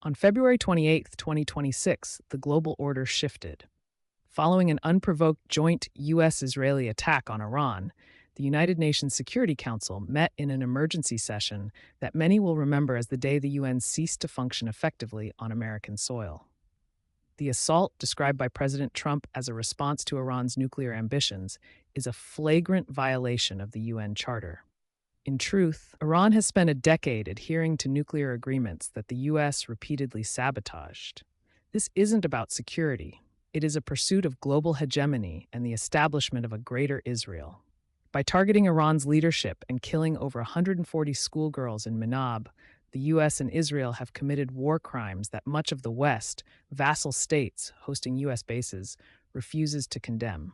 On February 28, 2026, the global order shifted. Following an unprovoked joint U.S. Israeli attack on Iran, the United Nations Security Council met in an emergency session that many will remember as the day the UN ceased to function effectively on American soil. The assault, described by President Trump as a response to Iran's nuclear ambitions, is a flagrant violation of the UN Charter. In truth, Iran has spent a decade adhering to nuclear agreements that the U.S. repeatedly sabotaged. This isn't about security. It is a pursuit of global hegemony and the establishment of a greater Israel. By targeting Iran's leadership and killing over 140 schoolgirls in Manab, the U.S. and Israel have committed war crimes that much of the West, vassal states hosting U.S. bases, refuses to condemn.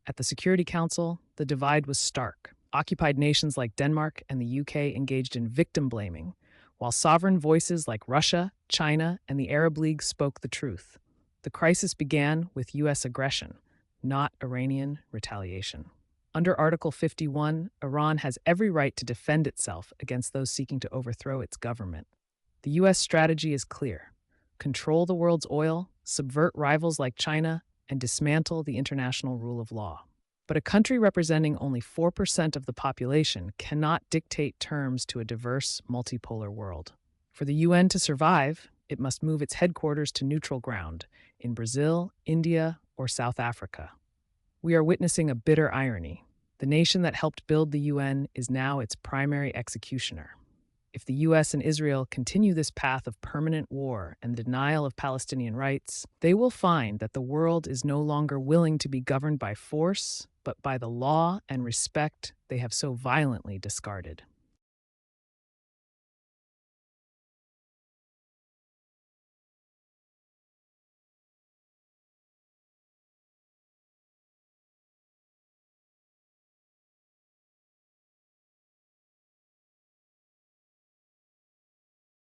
At the Security Council, the divide was stark. Occupied nations like Denmark and the UK engaged in victim blaming, while sovereign voices like Russia, China, and the Arab League spoke the truth. The crisis began with U.S. aggression, not Iranian retaliation. Under Article 51, Iran has every right to defend itself against those seeking to overthrow its government. The U.S. strategy is clear: control the world's oil, subvert rivals like China, and dismantle the international rule of law. But a country representing only 4% of the population cannot dictate terms to a diverse, multipolar world. For the UN to survive, it must move its headquarters to neutral ground in Brazil, India, or South Africa. We are witnessing a bitter irony. The nation that helped build the UN is now its primary executioner. If the US and Israel continue this path of permanent war and denial of Palestinian rights, they will find that the world is no longer willing to be governed by force, but by the law and respect they have so violently discarded.